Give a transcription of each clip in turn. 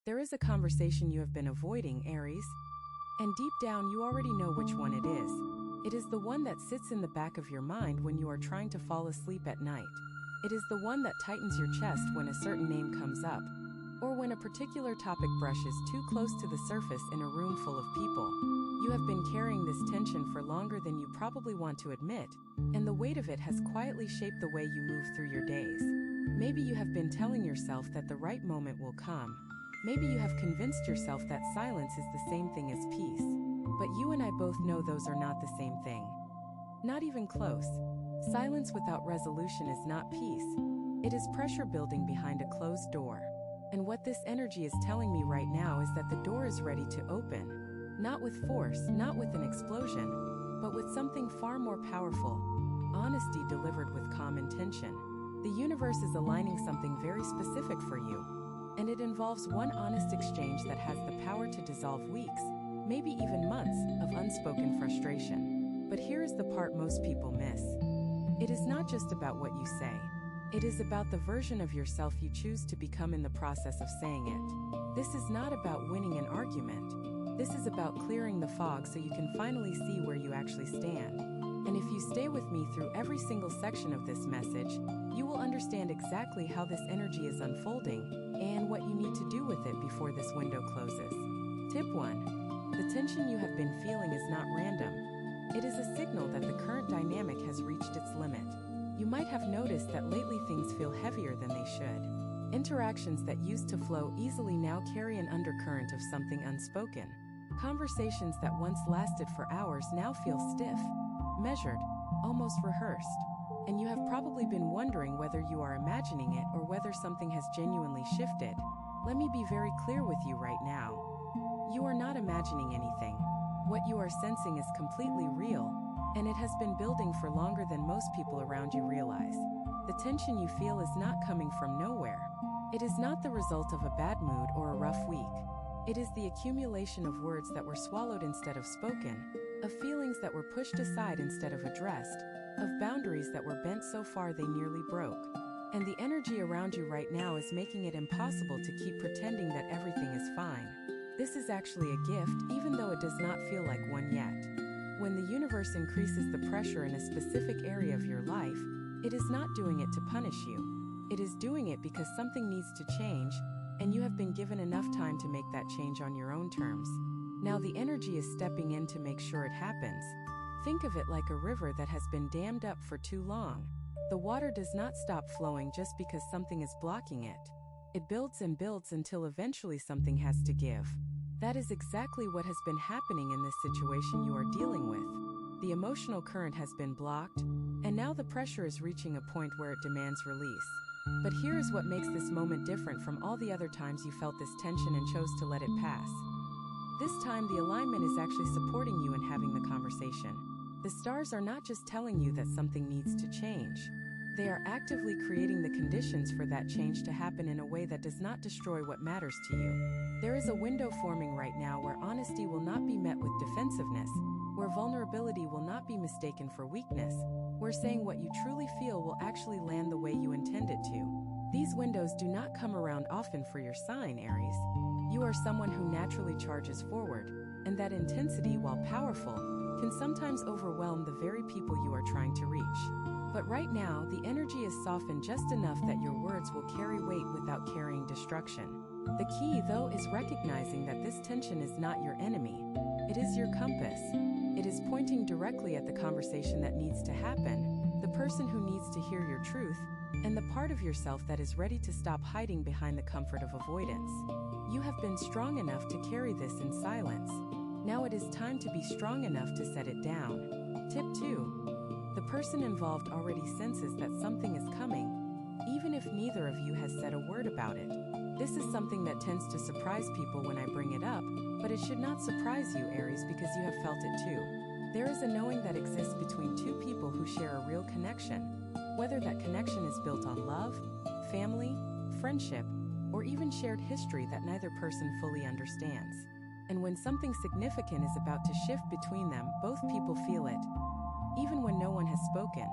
There is a conversation you have been avoiding, Aries. And deep down you already know which one it is. It is the one that sits in the back of your mind when you are trying to fall asleep at night. It is the one that tightens your chest when a certain name comes up, or when a particular topic brushes too close to the surface in a room full of people. You have been carrying this tension for longer than you probably want to admit, and the weight of it has quietly shaped the way you move through your days. Maybe you have been telling yourself that the right moment will come. Maybe you have convinced yourself that silence is the same thing as peace. But you and I both know those are not the same thing. Not even close. Silence without resolution is not peace. It is pressure building behind a closed door. And what this energy is telling me right now is that the door is ready to open. Not with force, not with an explosion, but with something far more powerful. Honesty delivered with calm intention. The universe is aligning something very specific for you. And it involves one honest exchange that has the power to dissolve weeks, maybe even months, of unspoken frustration. But here is the part most people miss. It is not just about what you say. It is about the version of yourself you choose to become in the process of saying it. This is not about winning an argument. This is about clearing the fog so you can finally see where you actually stand. And if you stay with me through every single section of this message, you will understand exactly how this energy is unfolding and what you need to do with it before this window closes. Tip 1. The tension you have been feeling is not random. It is a signal that the current dynamic has reached its limit. You might have noticed that lately things feel heavier than they should. Interactions that used to flow easily now carry an undercurrent of something unspoken. Conversations that once lasted for hours now feel stiff, measured, almost rehearsed. And you have probably been wondering whether you are imagining it or whether something has genuinely shifted. Let me be very clear with you right now. You are not imagining anything. What you are sensing is completely real, and it has been building for longer than most people around you realize. The tension you feel is not coming from nowhere. It is not the result of a bad mood or a rough week. It is the accumulation of words that were swallowed instead of spoken, of feelings that were pushed aside instead of addressed, of boundaries that were bent so far they nearly broke. And the energy around you right now is making it impossible to keep pretending that everything is fine. This is actually a gift, even though it does not feel like one yet. When the universe increases the pressure in a specific area of your life, it is not doing it to punish you. It is doing it because something needs to change, and you have been given enough time to make that change on your own terms. Now the energy is stepping in to make sure it happens. Think of it like a river that has been dammed up for too long. The water does not stop flowing just because something is blocking it. It builds and builds until eventually something has to give. That is exactly what has been happening in this situation you are dealing with. The emotional current has been blocked, and now the pressure is reaching a point where it demands release. But here is what makes this moment different from all the other times you felt this tension and chose to let it pass. This time the alignment is actually supporting you in having the conversation. The stars are not just telling you that something needs to change. They are actively creating the conditions for that change to happen in a way that does not destroy what matters to you. There is a window forming right now where honesty will not be met with defensiveness, where vulnerability will not be mistaken for weakness, where saying what you truly feel will actually land the way you intend it to. These windows do not come around often for your sign, Aries. You are someone who naturally charges forward, and that intensity, while powerful, can sometimes overwhelm the very people you are trying to reach. But right now, the energy is softened just enough that your words will carry weight without carrying destruction. The key, though, is recognizing that this tension is not your enemy. It is your compass. It is pointing directly at the conversation that needs to happen, the person who needs to hear your truth, and the part of yourself that is ready to stop hiding behind the comfort of avoidance. You have been strong enough to carry this in silence. Now it is time to be strong enough to set it down. Tip 2. The person involved already senses that something is coming, even if neither of you has said a word about it. This is something that tends to surprise people when I bring it up, but it should not surprise you, Aries, because you have felt it too. There is a knowing that exists between two people who share a real connection, whether that connection is built on love, family, friendship, or even shared history that neither person fully understands. And when something significant is about to shift between them, both people feel it. Even when no one has spoken,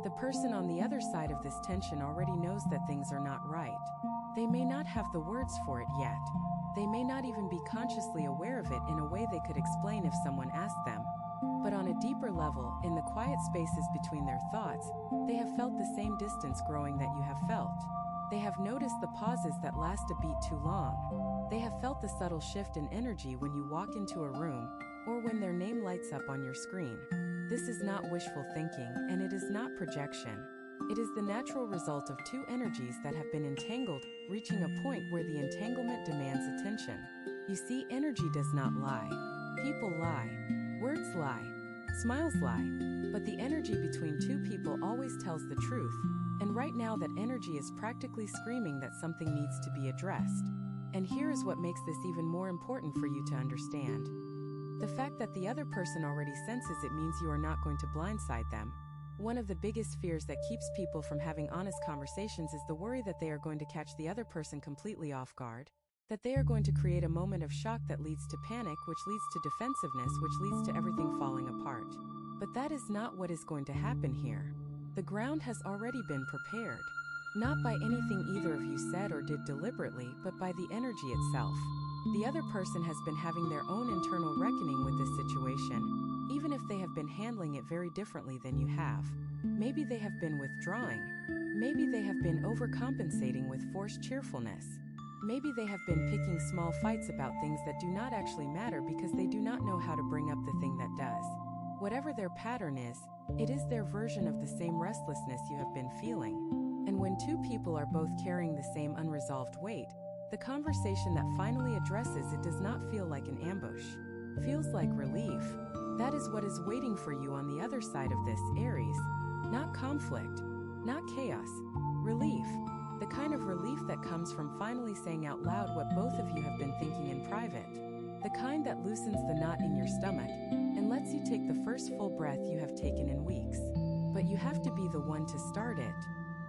the person on the other side of this tension already knows that things are not right. They may not have the words for it yet, They may not even be consciously aware of it in a way they could explain if someone asked them. But on a deeper level, in the quiet spaces between their thoughts, they have felt the same distance growing that you have felt. They have noticed the pauses that last a beat too long. They have felt the subtle shift in energy when you walk into a room, or when their name lights up on your screen. This is not wishful thinking, and it is not projection. It is the natural result of two energies that have been entangled, reaching a point where the entanglement demands attention. You see, energy does not lie. People lie. Words lie. Smiles lie. But the energy between two people always tells the truth, and right now that energy is practically screaming that something needs to be addressed. And here is what makes this even more important for you to understand. The fact that the other person already senses it means you are not going to blindside them. One of the biggest fears that keeps people from having honest conversations is the worry that they are going to catch the other person completely off guard, that they are going to create a moment of shock that leads to panic, which leads to defensiveness, which leads to everything falling apart. But that is not what is going to happen here. The ground has already been prepared, not by anything either of you said or did deliberately, but by the energy itself. The other person has been having their own internal reckoning with this situation, even if they have been handling it very differently than you have. Maybe they have been withdrawing. Maybe they have been overcompensating with forced cheerfulness. Maybe they have been picking small fights about things that do not actually matter because they do not know how to bring up the thing that does. Whatever their pattern is, it is their version of the same restlessness you have been feeling. And when two people are both carrying the same unresolved weight, the conversation that finally addresses it does not feel like an ambush. Feels like relief. That is what is waiting for you on the other side of this, Aries. Not conflict, not chaos. Relief. The kind of relief that comes from finally saying out loud what both of you have been thinking in private. The kind that loosens the knot in your stomach and lets you take the first full breath you have taken in weeks. But you have to be the one to start it.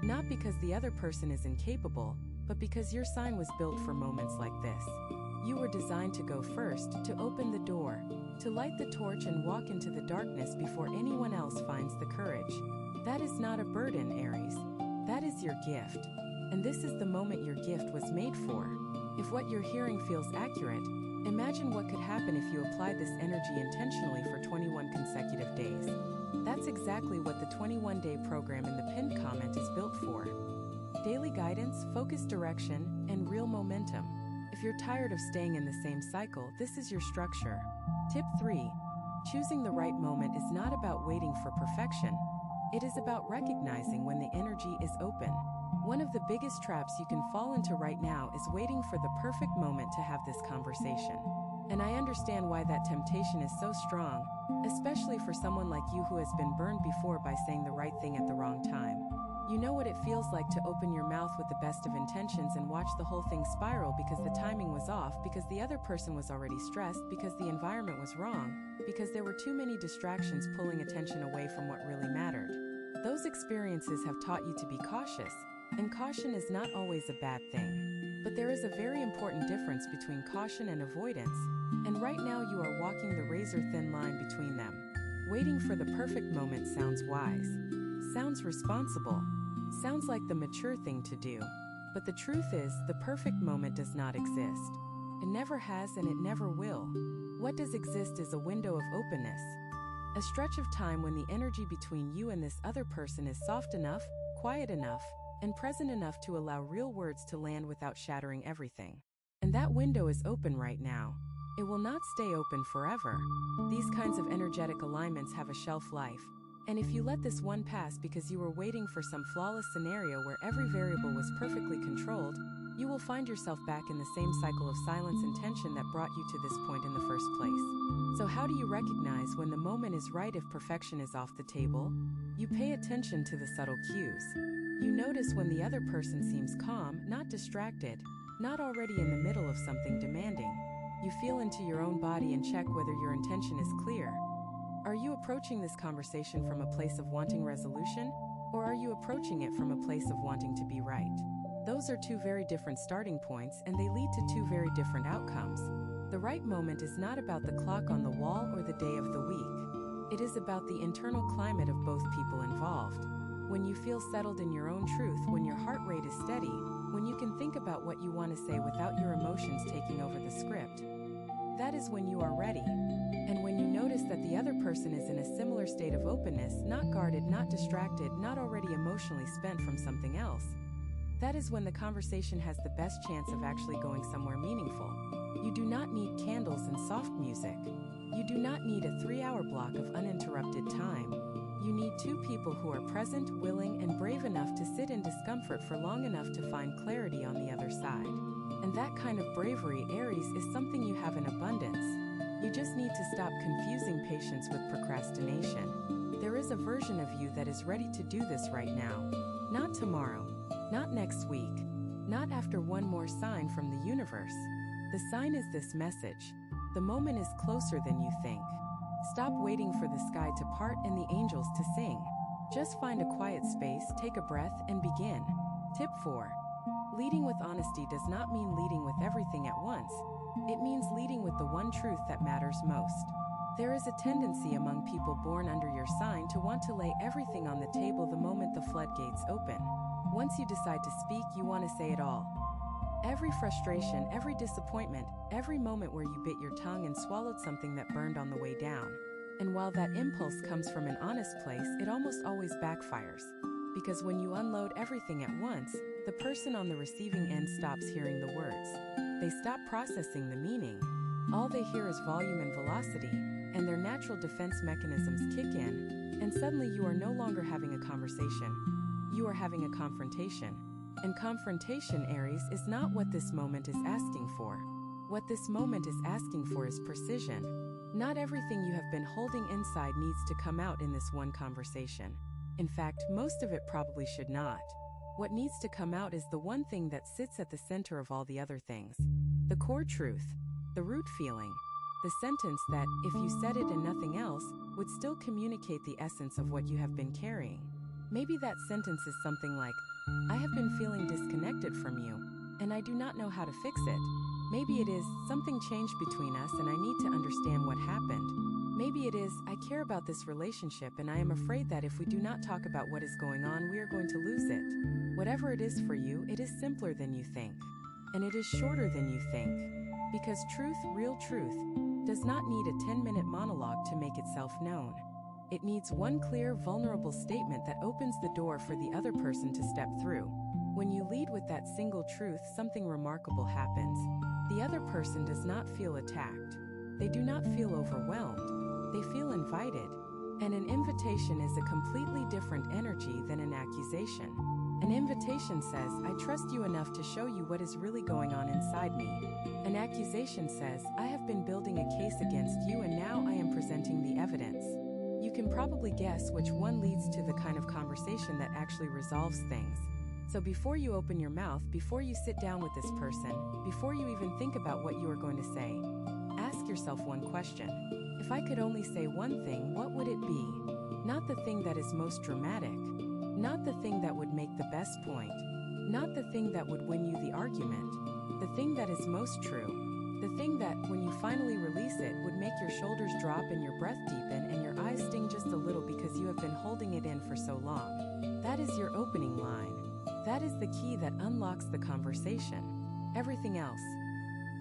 Not because the other person is incapable, but because your sign was built for moments like this. You were designed to go first, to open the door, to light the torch and walk into the darkness before anyone else finds the courage. That is not a burden, Aries. That is your gift. And this is the moment your gift was made for. If what you're hearing feels accurate, imagine what could happen if you applied this energy intentionally for 21 consecutive days. That's exactly what the 21-day program in the pinned comment is built for. Daily guidance, focused direction, and real momentum. If you're tired of staying in the same cycle, this is your structure. Tip 3. Choosing the right moment is not about waiting for perfection. It is about recognizing when the energy is open. One of the biggest traps you can fall into right now is waiting for the perfect moment to have this conversation. And I understand why that temptation is so strong, especially for someone like you who has been burned before by saying the right thing at the wrong time. You know what it feels like to open your mouth with the best of intentions and watch the whole thing spiral because the timing was off, because the other person was already stressed, because the environment was wrong, because there were too many distractions pulling attention away from what really mattered. Those experiences have taught you to be cautious, and caution is not always a bad thing. But there is a very important difference between caution and avoidance, and right now you are walking the razor-thin line between them. Waiting for the perfect moment sounds wise, sounds responsible, sounds like the mature thing to do. But the truth is, the perfect moment does not exist. It never has and it never will. What does exist is a window of openness. A stretch of time when the energy between you and this other person is soft enough, quiet enough, and present enough to allow real words to land without shattering everything. And that window is open right now. It will not stay open forever. These kinds of energetic alignments have a shelf life. And if you let this one pass because you were waiting for some flawless scenario where every variable was perfectly controlled, you will find yourself back in the same cycle of silence and tension that brought you to this point in the first place. So how do you recognize when the moment is right if perfection is off the table? You pay attention to the subtle cues. You notice when the other person seems calm, not distracted, not already in the middle of something demanding. You feel into your own body and check whether your intention is clear. Are you approaching this conversation from a place of wanting resolution, or are you approaching it from a place of wanting to be right? Those are two very different starting points, and they lead to two very different outcomes. The right moment is not about the clock on the wall or the day of the week. It is about the internal climate of both people involved. When you feel settled in your own truth, when your heart rate is steady, when you can think about what you want to say without your emotions taking over the script. That is when you are ready. And when you notice that the other person is in a similar state of openness, not guarded, not distracted, not already emotionally spent from something else, that is when the conversation has the best chance of actually going somewhere meaningful. You do not need candles and soft music. You do not need a 3-hour block of uninterrupted time. You need two people who are present, willing, and brave enough to sit in discomfort for long enough to find clarity on the other side. And that kind of bravery, Aries, is something you have in abundance. You just need to stop confusing patience with procrastination. There is a version of you that is ready to do this right now. Not tomorrow. Not next week. Not after one more sign from the universe. The sign is this message. The moment is closer than you think. Stop waiting for the sky to part and the angels to sing. Just find a quiet space, take a breath, and begin. Tip 4. Leading with honesty does not mean leading with everything at once. It means leading with the one truth that matters most. There is a tendency among people born under your sign to want to lay everything on the table the moment the floodgates open. Once you decide to speak, you want to say it all. Every frustration, every disappointment, every moment where you bit your tongue and swallowed something that burned on the way down. And while that impulse comes from an honest place, it almost always backfires. Because when you unload everything at once, the person on the receiving end stops hearing the words. They stop processing the meaning. All they hear is volume and velocity, and their natural defense mechanisms kick in, and suddenly you are no longer having a conversation. You are having a confrontation. And confrontation, Aries, is not what this moment is asking for. What this moment is asking for is precision. Not everything you have been holding inside needs to come out in this one conversation. In fact, most of it probably should not. What needs to come out is the one thing that sits at the center of all the other things. The core truth. The root feeling. The sentence that, if you said it and nothing else, would still communicate the essence of what you have been carrying. Maybe that sentence is something like, I have been feeling disconnected from you, and I do not know how to fix it. Maybe it is, something changed between us and I need to understand what happened. Maybe it is, I care about this relationship and I am afraid that if we do not talk about what is going on, we are going to lose it. Whatever it is for you, it is simpler than you think. And it is shorter than you think. Because truth, real truth, does not need a 10-minute monologue to make itself known. It needs one clear, vulnerable statement that opens the door for the other person to step through. When you lead with that single truth, something remarkable happens. The other person does not feel attacked. They do not feel overwhelmed. They feel invited. And an invitation is a completely different energy than an accusation. An invitation says, I trust you enough to show you what is really going on inside me. An accusation says, I have been building a case against you and now I am presenting the evidence. You can probably guess which one leads to the kind of conversation that actually resolves things. So before you open your mouth, before you sit down with this person, before you even think about what you are going to say, ask yourself one question. If I could only say one thing, what would it be? Not the thing that is most dramatic. Not the thing that would make the best point. Not the thing that would win you the argument. The thing that is most true. The thing that, when you finally release it, would make your shoulders drop and your breath deepen and your eyes sting just a little because you have been holding it in for so long. That is your opening line. That is the key that unlocks the conversation. Everything else,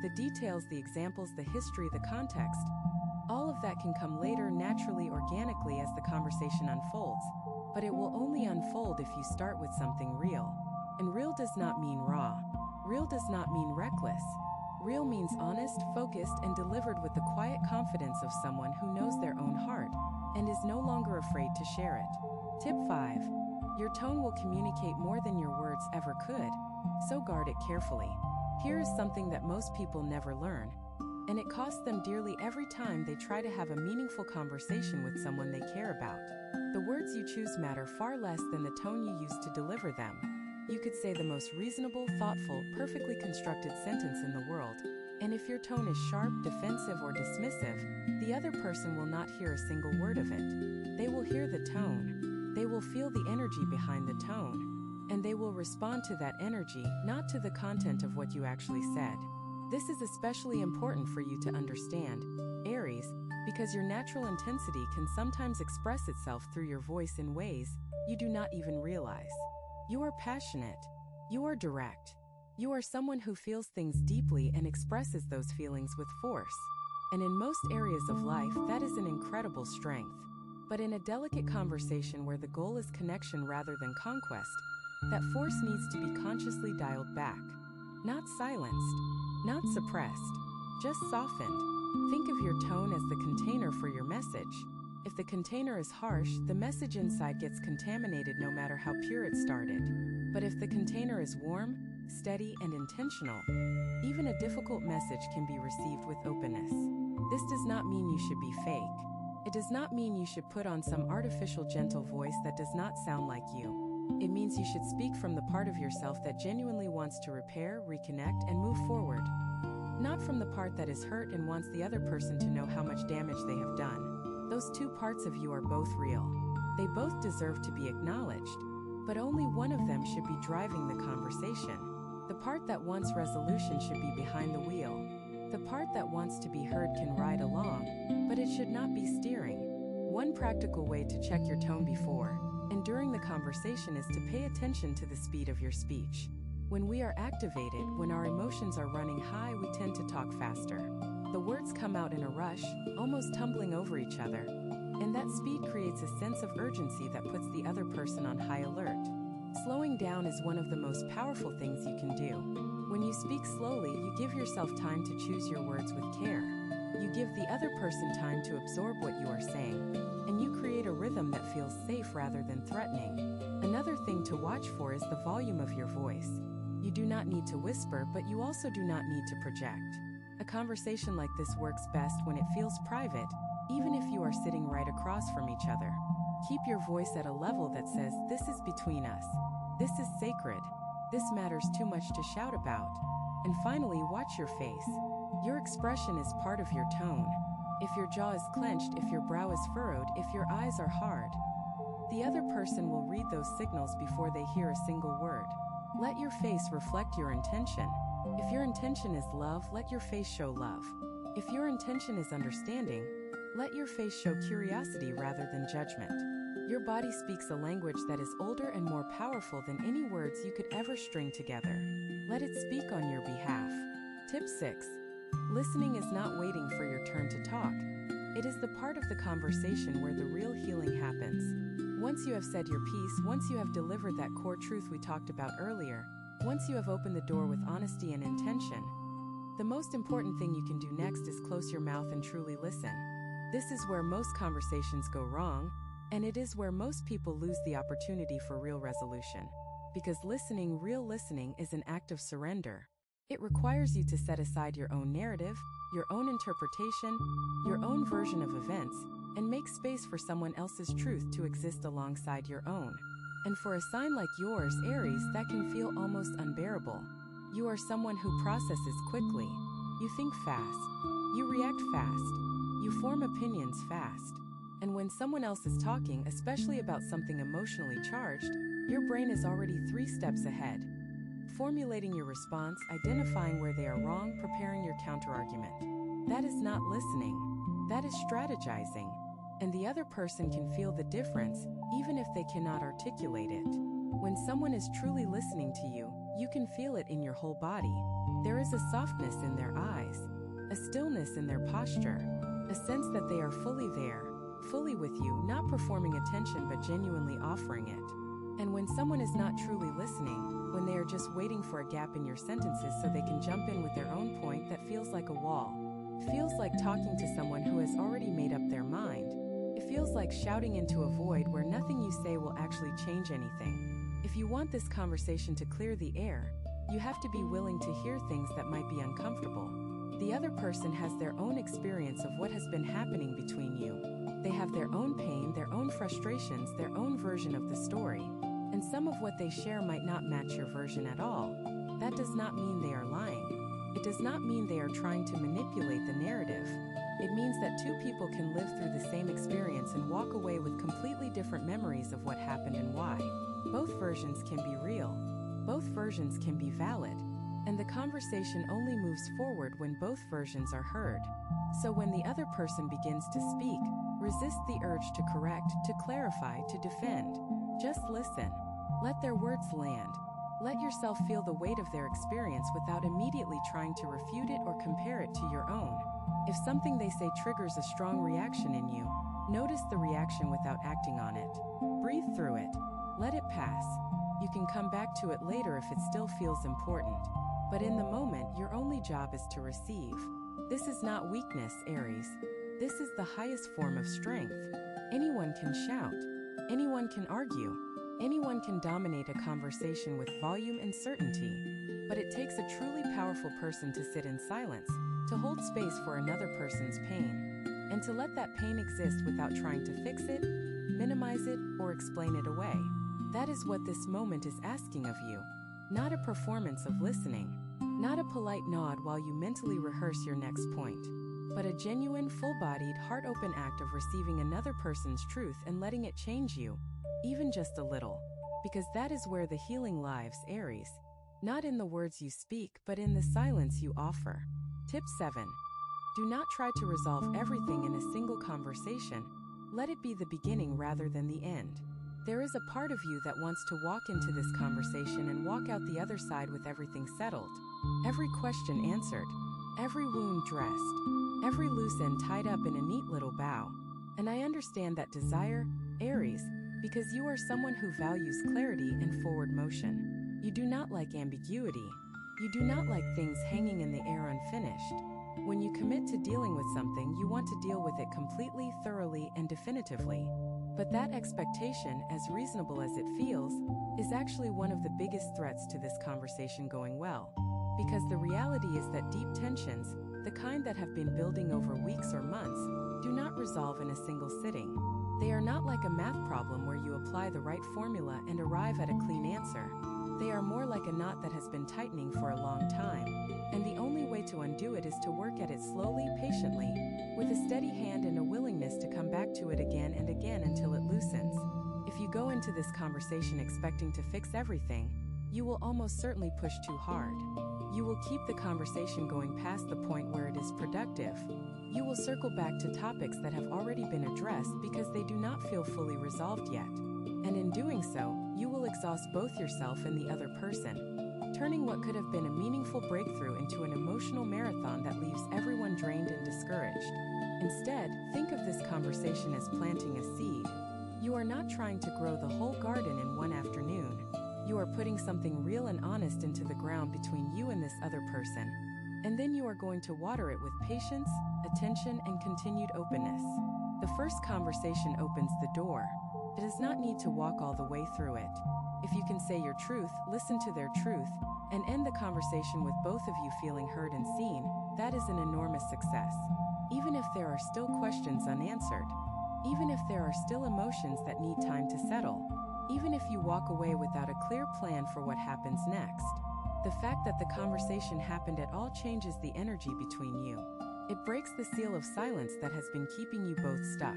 the details, the examples, the history, the context, all of that can come later, naturally, organically as the conversation unfolds. But it will only unfold if you start with something real. And real does not mean raw. Real does not mean reckless. Real means honest, focused, and delivered with the quiet confidence of someone who knows their own heart and is no longer afraid to share it. Tip 5. Your tone will communicate more than your words ever could, so guard it carefully. Here is something that most people never learn, and it costs them dearly every time they try to have a meaningful conversation with someone they care about. The words you choose matter far less than the tone you use to deliver them. You could say the most reasonable, thoughtful, perfectly constructed sentence in the world, and if your tone is sharp, defensive, or dismissive, the other person will not hear a single word of it. They will hear the tone. They will feel the energy behind the tone, and they will respond to that energy, not to the content of what you actually said. This is especially important for you to understand, Aries, because your natural intensity can sometimes express itself through your voice in ways you do not even realize. You are passionate. You are direct. You are someone who feels things deeply and expresses those feelings with force. And in most areas of life, that is an incredible strength. But in a delicate conversation where the goal is connection rather than conquest, that force needs to be consciously dialed back. Not silenced, not suppressed, just softened. Think of your tone as the container for your message. If the container is harsh, the message inside gets contaminated no matter how pure it started. But if the container is warm, steady, and intentional, even a difficult message can be received with openness. This does not mean you should be fake. It does not mean you should put on some artificial gentle voice that does not sound like you. It means you should speak from the part of yourself that genuinely wants to repair, reconnect, and move forward. Not from the part that is hurt and wants the other person to know how much damage they have done. Those two parts of you are both real. They both deserve to be acknowledged, but only one of them should be driving the conversation. The part that wants resolution should be behind the wheel. The part that wants to be heard can ride along, but it should not be steering. One practical way to check your tone before and during the conversation is to pay attention to the speed of your speech. When we are activated, when our emotions are running high, we tend to talk faster. The words come out in a rush, almost tumbling over each other, and that speed creates a sense of urgency that puts the other person on high alert. Slowing down is one of the most powerful things you can do. When you speak slowly, you give yourself time to choose your words with care. You give the other person time to absorb what you are saying, and you create a rhythm that feels safe rather than threatening. Another thing to watch for is the volume of your voice. You do not need to whisper, but you also do not need to project. A conversation like this works best when it feels private, even if you are sitting right across from each other. Keep your voice at a level that says, "This is between us. This is sacred. This matters too much to shout about." And finally, watch your face. Your expression is part of your tone. If your jaw is clenched, if your brow is furrowed, if your eyes are hard, the other person will read those signals before they hear a single word. Let your face reflect your intention. If your intention is love, let your face show love. If your intention is understanding, let your face show curiosity rather than judgment. Your body speaks a language that is older and more powerful than any words you could ever string together. Let it speak on your behalf. Tip 6. Listening is not waiting for your turn to talk. It is the part of the conversation where the real healing happens. Once you have said your piece, once you have delivered that core truth we talked about earlier, once you have opened the door with honesty and intention, the most important thing you can do next is close your mouth and truly listen. This is where most conversations go wrong, and it is where most people lose the opportunity for real resolution. Because listening, real listening, is an act of surrender. It requires you to set aside your own narrative, your own interpretation, your own version of events, and make space for someone else's truth to exist alongside your own. And for a sign like yours, Aries, that can feel almost unbearable. You are someone who processes quickly. You think fast. You react fast. You form opinions fast. And when someone else is talking, especially about something emotionally charged, your brain is already 3 steps ahead. Formulating your response, identifying where they are wrong, preparing your counterargument. That is not listening. That is strategizing. And the other person can feel the difference, even if they cannot articulate it. When someone is truly listening to you, you can feel it in your whole body. There is a softness in their eyes, a stillness in their posture, a sense that they are fully there, fully with you, not performing attention but genuinely offering it. And when someone is not truly listening, when they are just waiting for a gap in your sentences so they can jump in with their own point, that feels like a wall. It feels like talking to someone who has already made up their mind. It feels like shouting into a void where nothing you say will actually change anything. If you want this conversation to clear the air, you have to be willing to hear things that might be uncomfortable. The other person has their own experience of what has been happening between you. They have their own pain, their own frustrations, their own version of the story. And some of what they share might not match your version at all. That does not mean they are lying. It does not mean they are trying to manipulate the narrative. It means that 2 people can live through the same experience and walk away with completely different memories of what happened and why. Both versions can be real. Both versions can be valid. And the conversation only moves forward when both versions are heard. So when the other person begins to speak, resist the urge to correct, to clarify, to defend. Just listen. Let their words land. Let yourself feel the weight of their experience without immediately trying to refute it or compare it to your own. If something they say triggers a strong reaction in you, notice the reaction without acting on it. Breathe through it. Let it pass. You can come back to it later if it still feels important. But in the moment, your only job is to receive. This is not weakness, Aries. This is the highest form of strength. Anyone can shout. Anyone can argue. Anyone can dominate a conversation with volume and certainty. But it takes a truly powerful person to sit in silence, to hold space for another person's pain, and to let that pain exist without trying to fix it, minimize it, or explain it away. That is what this moment is asking of you. Not a performance of listening, not a polite nod while you mentally rehearse your next point, but a genuine, full-bodied, heart-open act of receiving another person's truth and letting it change you, even just a little. Because that is where the healing lives, Aries. Not in the words you speak, but in the silence you offer. Tip 7. Do not try to resolve everything in a single conversation. Let it be the beginning rather than the end. There is a part of you that wants to walk into this conversation and walk out the other side with everything settled. Every question answered. Every wound dressed. Every loose end tied up in a neat little bow. And I understand that desire, Aries, because you are someone who values clarity and forward motion. You do not like ambiguity. You do not like things hanging in the air unfinished. When you commit to dealing with something, you want to deal with it completely, thoroughly, and definitively. But that expectation, as reasonable as it feels, is actually one of the biggest threats to this conversation going well. Because the reality is that deep tensions, the kind that have been building over weeks or months, do not resolve in a single sitting. They are not like a math problem where you apply the right formula and arrive at a clean answer. They are more like a knot that has been tightening for a long time, and the only way to undo it is to work at it slowly, patiently, with a steady hand and a willingness to come back to it again and again until it loosens. If you go into this conversation expecting to fix everything, you will almost certainly push too hard. You will keep the conversation going past the point where it is productive. You will circle back to topics that have already been addressed because they do not feel fully resolved yet. And in doing so, you will exhaust both yourself and the other person, turning what could have been a meaningful breakthrough into an emotional marathon that leaves everyone drained and discouraged. Instead, think of this conversation as planting a seed. You are not trying to grow the whole garden in one afternoon. You are putting something real and honest into the ground between you and this other person, and then you are going to water it with patience, attention, and continued openness. The first conversation opens the door. It does not need to walk all the way through it. If you can say your truth, listen to their truth, and end the conversation with both of you feeling heard and seen, that is an enormous success. Even if there are still questions unanswered, even if there are still emotions that need time to settle, even if you walk away without a clear plan for what happens next, the fact that the conversation happened at all changes the energy between you. It breaks the seal of silence that has been keeping you both stuck.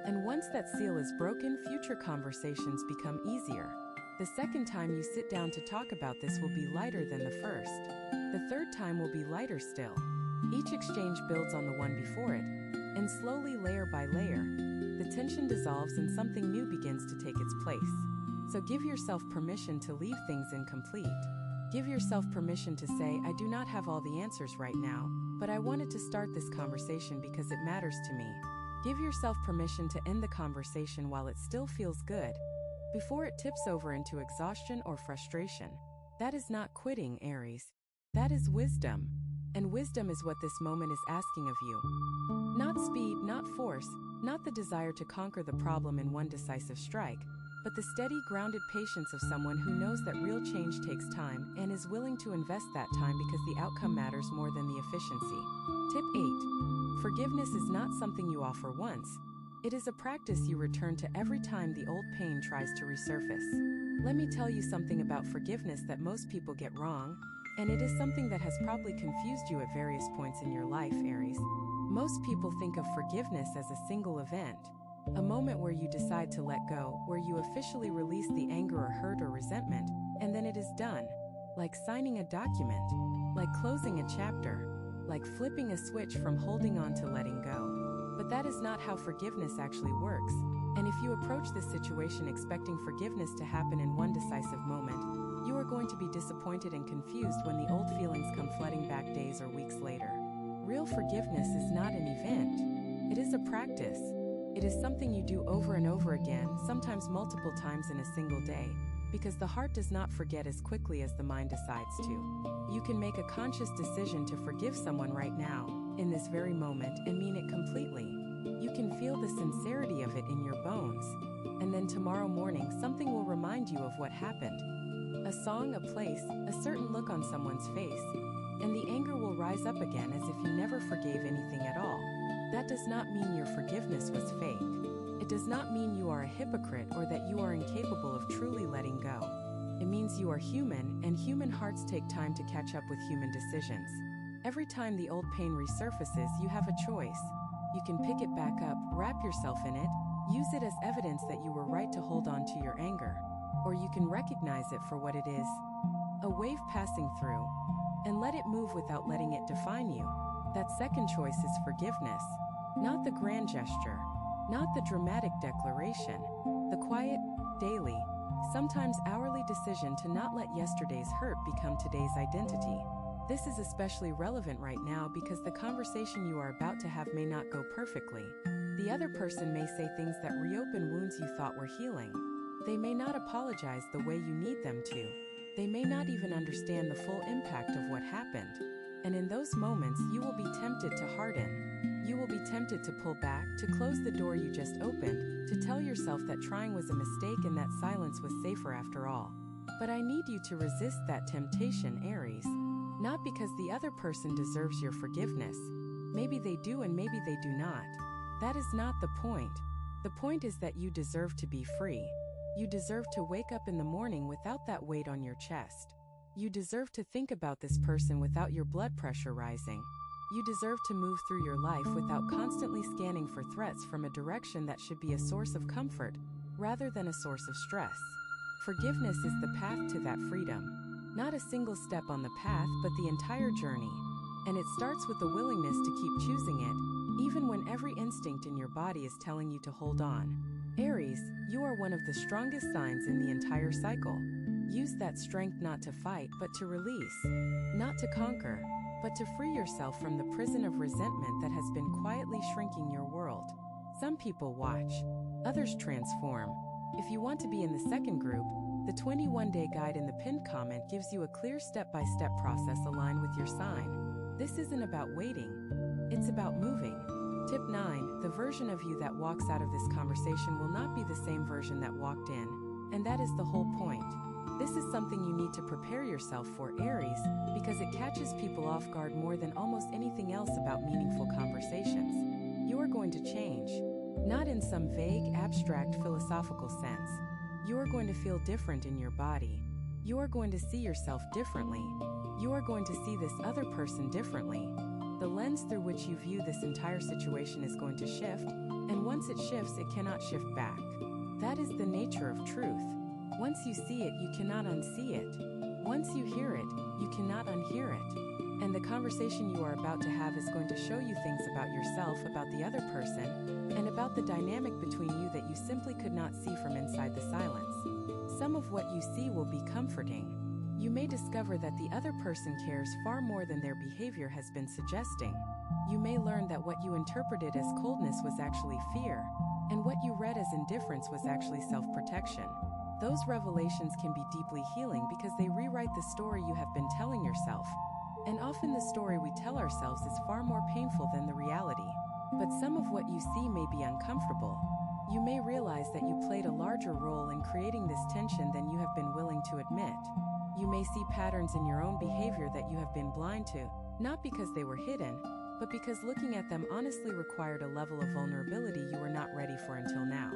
And once that seal is broken, future conversations become easier. The second time you sit down to talk about this will be lighter than the first. The third time will be lighter still. Each exchange builds on the one before it, and slowly, layer by layer, the tension dissolves and something new begins to take its place. So give yourself permission to leave things incomplete. Give yourself permission to say, I do not have all the answers right now, but I wanted to start this conversation because it matters to me. Give yourself permission to end the conversation while it still feels good, before it tips over into exhaustion or frustration. That is not quitting, Aries. That is wisdom. And wisdom is what this moment is asking of you. Not speed, not force, not the desire to conquer the problem in one decisive strike, but the steady, grounded patience of someone who knows that real change takes time and is willing to invest that time because the outcome matters more than the efficiency. Tip 8. Forgiveness is not something you offer once. It is a practice you return to every time the old pain tries to resurface. Let me tell you something about forgiveness that most people get wrong, and it is something that has probably confused you at various points in your life, Aries. Most people think of forgiveness as a single event, a moment where you decide to let go, where you officially release the anger or hurt or resentment, and then it is done. Like signing a document, like closing a chapter, like flipping a switch from holding on to letting go. But that is not how forgiveness actually works, and if you approach this situation expecting forgiveness to happen in one decisive moment, You are going to be disappointed and confused when the old feelings come flooding back days or weeks later. Real forgiveness is not an event. It is a practice. It is something you do over and over again, sometimes multiple times in a single day, because the heart does not forget as quickly as the mind decides to. You can make a conscious decision to forgive someone right now, in this very moment, and mean it completely. You can feel the sincerity of it in your bones. And then tomorrow morning something will remind you of what happened. A song, a place, a certain look on someone's face, and the anger will rise up again as if you never forgave anything at all. That does not mean your forgiveness was fake. It does not mean you are a hypocrite or that you are incapable of truly letting go. It means you are human, and human hearts take time to catch up with human decisions. Every time the old pain resurfaces, you have a choice. You can pick it back up, wrap yourself in it, use it as evidence that you were right to hold on to your anger. Or you can recognize it for what it is, a wave passing through, and let it move without letting it define you. That second choice is forgiveness. Not the grand gesture, not the dramatic declaration, the quiet, daily, sometimes hourly decision to not let yesterday's hurt become today's identity. This is especially relevant right now because the conversation you are about to have may not go perfectly. The other person may say things that reopen wounds you thought were healing. They may not apologize the way you need them to. They may not even understand the full impact of what happened. And in those moments, you will be tempted to harden. You will be tempted to pull back, to close the door you just opened, to tell yourself that trying was a mistake and that silence was safer after all. But I need you to resist that temptation, Aries. Not because the other person deserves your forgiveness. Maybe they do and maybe they do not. That is not the point. The point is that you deserve to be free. You deserve to wake up in the morning without that weight on your chest. You deserve to think about this person without your blood pressure rising. You deserve to move through your life without constantly scanning for threats from a direction that should be a source of comfort, rather than a source of stress. Forgiveness is the path to that freedom. Not a single step on the path, but the entire journey. And it starts with the willingness to keep choosing it, even when every instinct in your body is telling you to hold on. Aries, you are one of the strongest signs in the entire cycle. Use that strength not to fight, but to release. Not to conquer, but to free yourself from the prison of resentment that has been quietly shrinking your world. Some people watch, others transform. If you want to be in the second group, the 21-day guide in the pinned comment gives you a clear step-by-step process aligned with your sign. This isn't about waiting, it's about moving. Tip 9, the version of you that walks out of this conversation will not be the same version that walked in, and that is the whole point. This is something you need to prepare yourself for, Aries, because it catches people off guard more than almost anything else about meaningful conversations. You are going to change, not in some vague, abstract, philosophical sense. You are going to feel different in your body. You are going to see yourself differently. You are going to see this other person differently. The lens through which you view this entire situation is going to shift, and once it shifts, it cannot shift back. That is the nature of truth. Once you see it, you cannot unsee it. Once you hear it, you cannot unhear it. And the conversation you are about to have is going to show you things about yourself, about the other person, and about the dynamic between you that you simply could not see from inside the silence. Some of what you see will be comforting. You may discover that the other person cares far more than their behavior has been suggesting. You may learn that what you interpreted as coldness was actually fear, and what you read as indifference was actually self-protection. Those revelations can be deeply healing because they rewrite the story you have been telling yourself. And often the story we tell ourselves is far more painful than the reality. But some of what you see may be uncomfortable. You may realize that you played a larger role in creating this tension than you have been willing to admit. You may see patterns in your own behavior that you have been blind to, not because they were hidden, but because looking at them honestly required a level of vulnerability you were not ready for until now.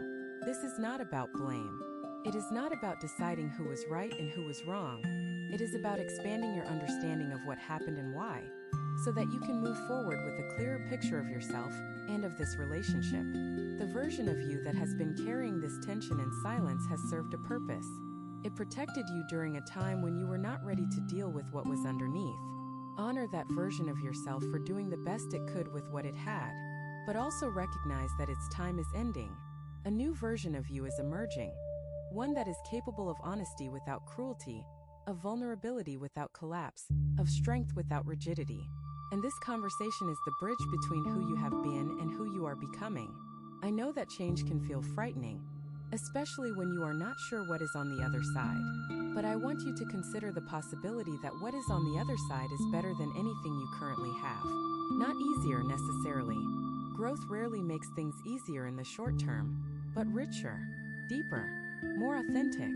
This is not about blame. It is not about deciding who was right and who was wrong. It is about expanding your understanding of what happened and why, so that you can move forward with a clearer picture of yourself and of this relationship. The version of you that has been carrying this tension in silence has served a purpose. It protected you during a time when you were not ready to deal with what was underneath. Honor that version of yourself for doing the best it could with what it had, but also recognize that its time is ending. A new version of you is emerging. One that is capable of honesty without cruelty, of vulnerability without collapse, of strength without rigidity. And this conversation is the bridge between who you have been and who you are becoming. I know that change can feel frightening, especially when you are not sure what is on the other side. But I want you to consider the possibility that what is on the other side is better than anything you currently have. Not easier necessarily. Growth rarely makes things easier in the short term, but richer, deeper, more authentic,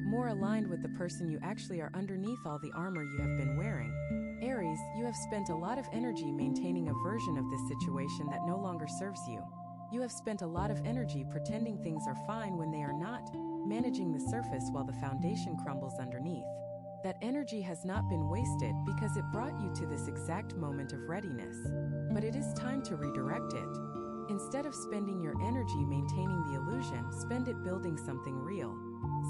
more aligned with the person you actually are underneath all the armor you have been wearing. Aries, you have spent a lot of energy maintaining a version of this situation that no longer serves you. You have spent a lot of energy pretending things are fine when they are not, managing the surface while the foundation crumbles underneath. That energy has not been wasted because it brought you to this exact moment of readiness. But it is time to redirect it. Instead of spending your energy maintaining the illusion, spend it building something real,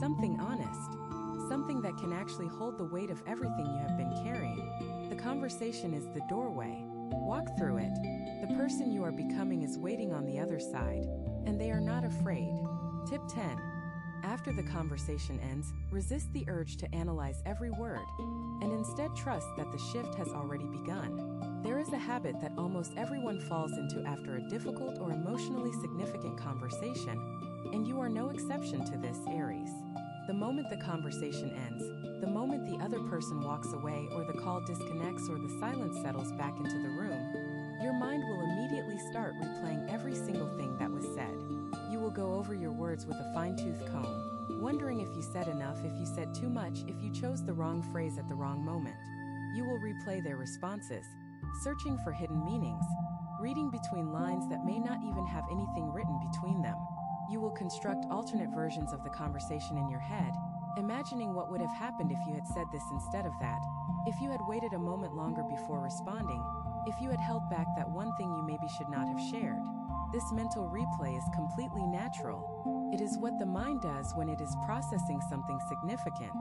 something honest, something that can actually hold the weight of everything you have been carrying. The conversation is the doorway. Walk through it. The person you are becoming is waiting on the other side, and they are not afraid. Tip 10. After the conversation ends, resist the urge to analyze every word, and instead trust that the shift has already begun. There is a habit that almost everyone falls into after a difficult or emotionally significant conversation, and you are no exception to this, Aries. The moment the conversation ends, the moment the other person walks away or the call disconnects or the silence settles back into the room, your mind will immediately start replaying every single thing that was said. You will go over your words with a fine-tooth comb, wondering if you said enough, if you said too much, if you chose the wrong phrase at the wrong moment. You will replay their responses, searching for hidden meanings, reading between lines that may not even have anything written between them. You will construct alternate versions of the conversation in your head, imagining what would have happened if you had said this instead of that, if you had waited a moment longer before responding, if you had held back that one thing you maybe should not have shared. This mental replay is completely natural. It is what the mind does when it is processing something significant.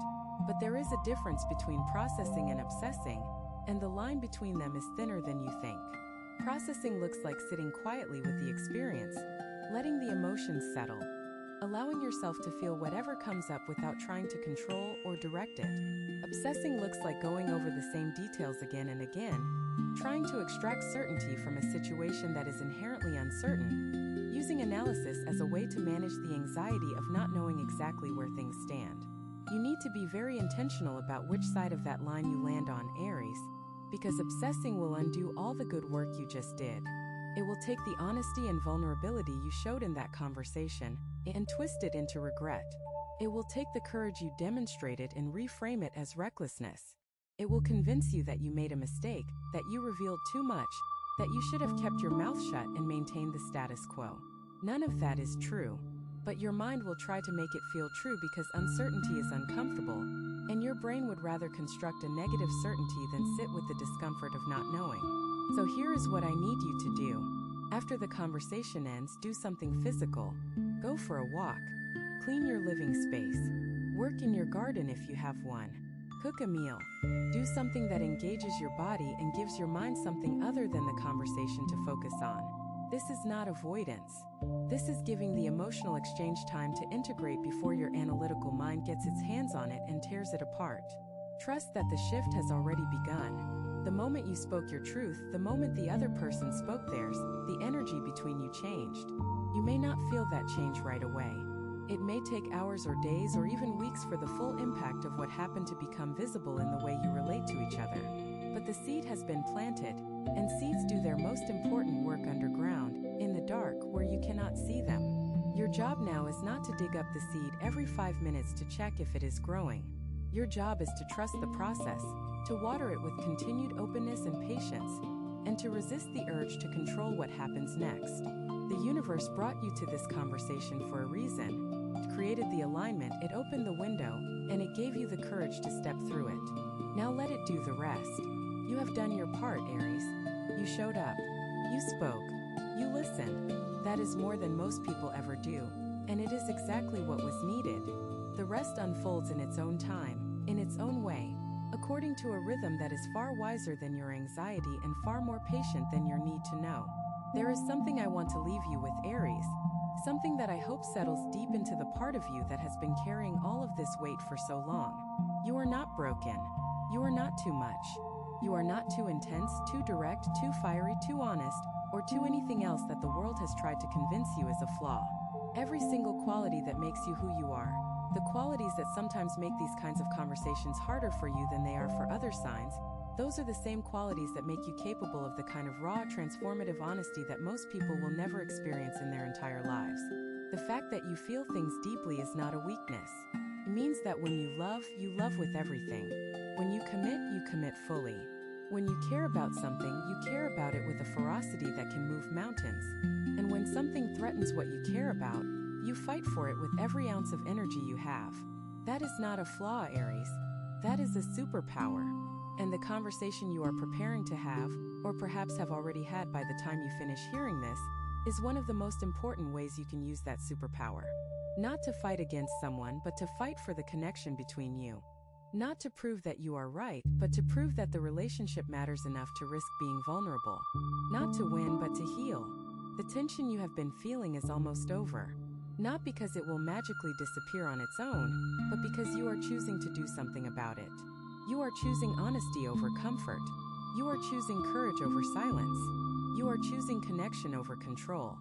But there is a difference between processing and obsessing, and the line between them is thinner than you think. Processing looks like sitting quietly with the experience, letting the emotions settle, allowing yourself to feel whatever comes up without trying to control or direct it. Obsessing looks like going over the same details again and again, trying to extract certainty from a situation that is inherently uncertain, using analysis as a way to manage the anxiety of not knowing exactly where things stand. You need to be very intentional about which side of that line you land on, Aries, because obsessing will undo all the good work you just did. It will take the honesty and vulnerability you showed in that conversation and twist it into regret. It will take the courage you demonstrated and reframe it as recklessness. It will convince you that you made a mistake, that you revealed too much, that you should have kept your mouth shut and maintained the status quo. None of that is true, but your mind will try to make it feel true because uncertainty is uncomfortable, and your brain would rather construct a negative certainty than sit with the discomfort of not knowing. So here is what I need you to do. After the conversation ends, do something physical. Go for a walk. Clean your living space. Work in your garden if you have one. Cook a meal. Do something that engages your body and gives your mind something other than the conversation to focus on. This is not avoidance. This is giving the emotional exchange time to integrate before your analytical mind gets its hands on it and tears it apart. Trust that the shift has already begun. The moment you spoke your truth, the moment the other person spoke theirs, the energy between you changed. You may not feel that change right away. It may take hours or days or even weeks for the full impact of what happened to become visible in the way you relate to each other. But the seed has been planted, and seeds do their most important work underground, in the dark, where you cannot see them. Your job now is not to dig up the seed every 5 minutes to check if it is growing. Your job is to trust the process, to water it with continued openness and patience, and to resist the urge to control what happens next. The universe brought you to this conversation for a reason. It created the alignment, it opened the window, and it gave you the courage to step through it. Now let it do the rest. You have done your part, Aries. You showed up. You spoke. You listened. That is more than most people ever do, and it is exactly what was needed. The rest unfolds in its own time, in its own way, according to a rhythm that is far wiser than your anxiety and far more patient than your need to know. There is something I want to leave you with, Aries. Something that I hope settles deep into the part of you that has been carrying all of this weight for so long. You are not broken. You are not too much. You are not too intense, too direct, too fiery, too honest, or too anything else that the world has tried to convince you is a flaw. Every single quality that makes you who you are, the qualities that sometimes make these kinds of conversations harder for you than they are for other signs, those are the same qualities that make you capable of the kind of raw, transformative honesty that most people will never experience in their entire lives. The fact that you feel things deeply is not a weakness. It means that when you love with everything. When you commit fully. When you care about something, you care about it with a ferocity that can move mountains. And when something threatens what you care about, you fight for it with every ounce of energy you have. That is not a flaw, Aries. That is a superpower. And the conversation you are preparing to have, or perhaps have already had by the time you finish hearing this, is one of the most important ways you can use that superpower. Not to fight against someone, but to fight for the connection between you. Not to prove that you are right, but to prove that the relationship matters enough to risk being vulnerable. Not to win, but to heal. The tension you have been feeling is almost over. Not because it will magically disappear on its own, but because you are choosing to do something about it. You are choosing honesty over comfort. You are choosing courage over silence. You are choosing connection over control.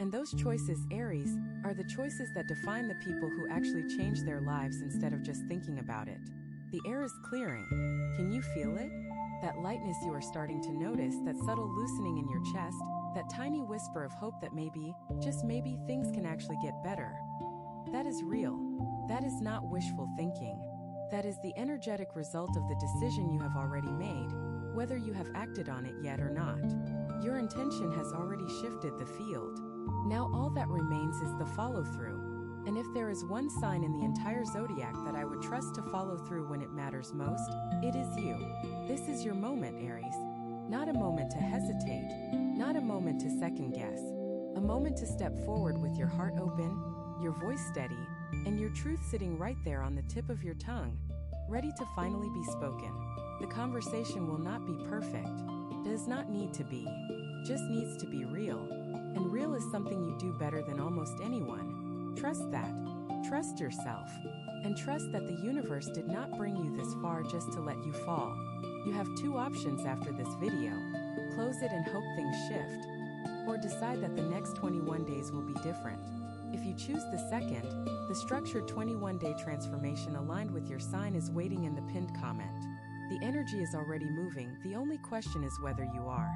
And those choices, Aries, are the choices that define the people who actually change their lives instead of just thinking about it. The air is clearing. Can you feel it? That lightness you are starting to notice, that subtle loosening in your chest, that tiny whisper of hope that maybe, just maybe, things can actually get better. That is real. That is not wishful thinking. That is the energetic result of the decision you have already made, whether you have acted on it yet or not. Your intention has already shifted the field. Now all that remains is the follow-through. And if there is one sign in the entire zodiac that I would trust to follow through when it matters most, it is you. This is your moment, Aries. Not a moment to hesitate, not a moment to second guess, a moment to step forward with your heart open, your voice steady, and your truth sitting right there on the tip of your tongue, ready to finally be spoken. The conversation will not be perfect, does not need to be, just needs to be real. And real is something you do better than almost anyone. Trust that. Trust yourself. And trust that the universe did not bring you this far just to let you fall. You have two options after this video. Close it and hope things shift. Or decide that the next 21 days will be different. If you choose the second, the structured 21-day transformation aligned with your sign is waiting in the pinned comment. The energy is already moving, the only question is whether you are.